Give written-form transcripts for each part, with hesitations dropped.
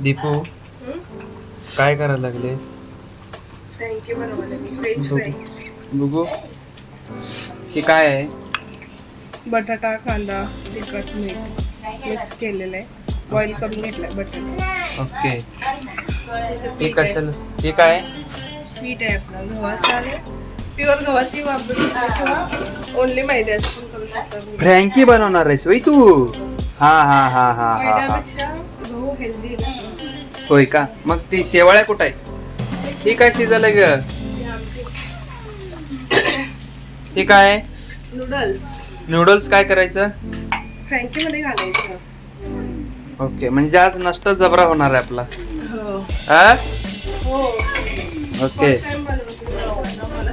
दीपू काय करायला लागलेस? फ्रँकी बनवले मी, व्हेज फ्राय. बघू हे काय आहे? बटाटा, कांदा, तिखट, मीठ मिक्स केलेलं आहे. बॉईल करून घेतलाय बटाटा. ओके. हे कशाला? हे काय? पीठ आहे आपलं गव्हाचं आणि प्युअर गव्हाची वापरू शकता किंवा ओनली मैद्याचं पण करू शकता. फ्रँकी बनवणार आहेस वय तू? हा हा हा हा हा हा. मैद्यापेक्षा गहू हेल्दी आहे. होय का? मग ती शेवाळ्या कुठं आहे? ही काय शिजलं ग? हे काय? नूडल्स नूडल्स काय करायचं? फ्रँकी मध्ये घालायचं. ओके, म्हणजे आज नष्ट जबरा होणार आहे आपला. हो हा? हो. ओके. First time बनवलं मला.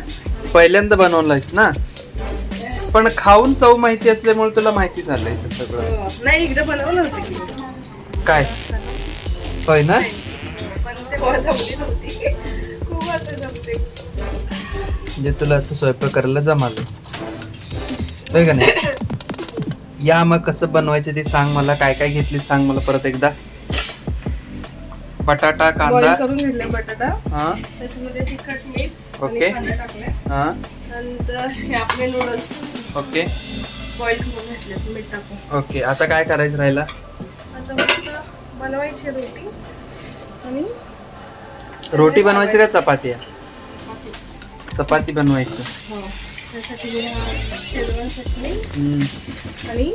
पहिल्यांदा बनवलायस ना? पण खाऊन चव माहिती असल्यामुळे तुला माहिती झालंय ते सगळं. हो. नाही एकदा बनवलं होतं की काय? होय ना? पण तेव्हा जमली नव्हती. खूप आता जमते. म्हणजे तुला आता स्वयंपाक करायला जमालं होय का नाही? या मग कसं बनवायचं ते सांग मला. काय काय घेतली सांग मला परत एकदा. बटाटा, कांदा. बॉईल करून घेतले बटाटा. हा. त्याच्यामध्ये तिखट, मीठ ओके. आणि कांदा टाकलाय. हा. नंतर हे आपले नूडल्स ओके. बॉईल करून घेतले मीठ टाकून. ओके, आता काय करायचं राहिला? आता मस्त बनवायची रोटी आणि रोटी बनवायची का चपाती आहे? चपाती बनवायची. हो. त्यासाठी मी शेजवान चटणी आणि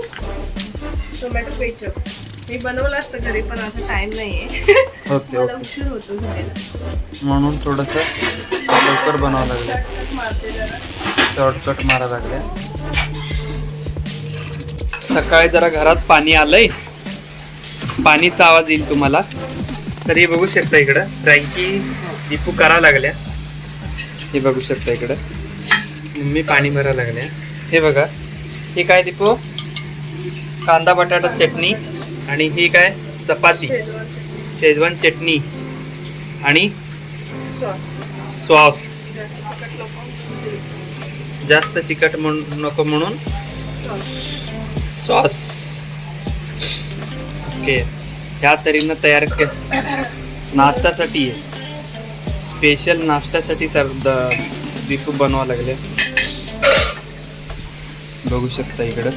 टोमॅटो केचप मी बनवलं असतं घरी, पण आता टाइम नाहीये. ओके मला ओके. उशीर होतो घराला. म्हणून थोडस लवकर बनावं लागलं. शॉर्टकट मारते जरा. शॉर्टकट मारा लागल्या. सकाळी जरा घरात पाणी आलंय, पाणीचा आवाज येईल तुम्हाला. तर हे बघू शकता इकडं फ्रँकी दीपू करा लागल्या. हे बघू शकता इकडं मम्मी पाणी भरा लागल्या. हे बघा, हे काय दीपू? कांदा बटाटा चटणी आणि ही काय? चपाती, शेजवान चटणी, शेजवान चटणी आणि सॉस. सॉस. जास्त तिखट नको. जास्त तिखट नको म्हणून सॉस. ओके, ह्या तऱ्हेनं तयार नाश्त्यासाठी आहे. स्पेशल नाश्त्यासाठी तर दीपू बनवा लागले. बघू शकता इकडं.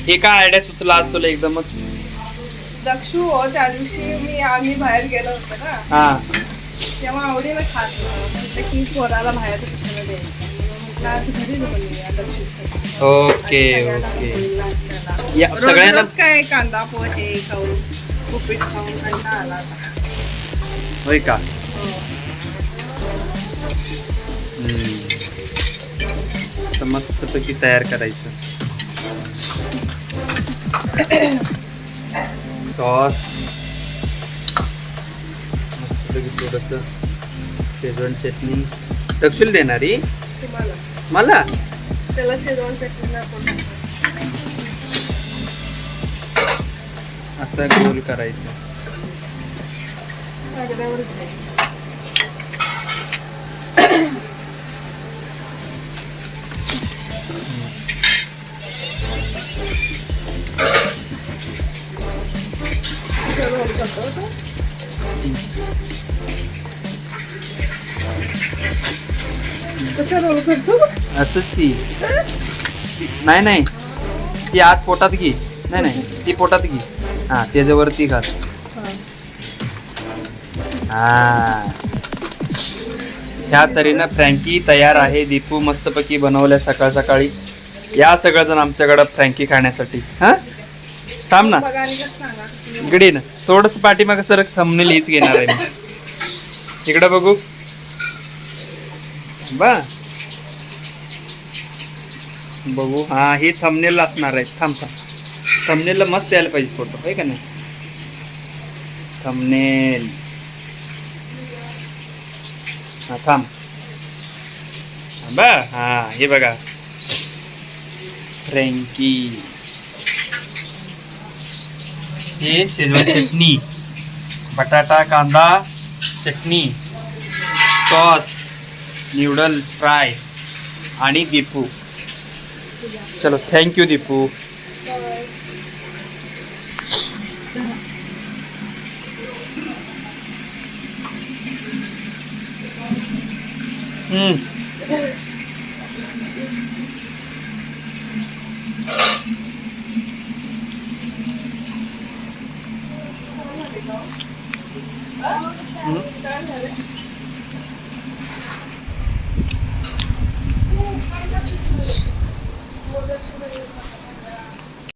हे काय आयडिया सुचला आज तुला एकदमच? दक्षू हो, त्या दिवशी आम्ही बाहेर गेलो होतो ना, हा. तेव्हा आवडीनं खात होतो. म्हटलं की पोराला बाहेर कशाला द्यायचं, म्हटलं आज घरीच बनवूया दक्षूसाठी. ओके सगळ्यांना ओके. होईल नाश्त्याला. या सगळ्यांना रोज काय कांदा पोहे खाऊन उपीट खाऊन कंटाळा आला आता. होय का? हो. तर मस्तपैकी तयार करायचं. सॉस मस्तपैकी थोडस शेजवान चटणी. दक्षिण देणारी तुम्हाला मला. त्याला शेजवान चटणी आपण असं गोल करायचं. कागदावर घ्यायचं. रोल करतो तो. कसं रोल करतो? असंच ती. नाही नाही, ती आत पोटात घे. नाही नाही, ती पोटात घे. हा, त्याच्यावरती घाल. हा, ह्या तऱ्हेनं फ्रँकी तयार आहे. दीपू मस्तपैकी बनवल्या सकाळ सकाळी. या सगळेजण आमच्याकडं फ्रँकी खाण्यासाठी. हा, थांब ना बघा आणि कसं सांगा. गडीन थोडस पाठीमागं सर थंबनेल हीच घेणार आहे मी. इकडं बघू बा. बघू. हा, ही थंबनेल असणार आहे. थांब थांब, थंबनेलला मस्त यायला पाहिजे फोटो, आहे का नाही? थंबनेल. हा थांब बा. हा, हे बघा फ्रँकी. हे शेजवान चटणी, बटाटा कांदा चटणी सॉस, न्यूडल्स फ्राय आणि दीपू. चलो थँक्यू दीपू.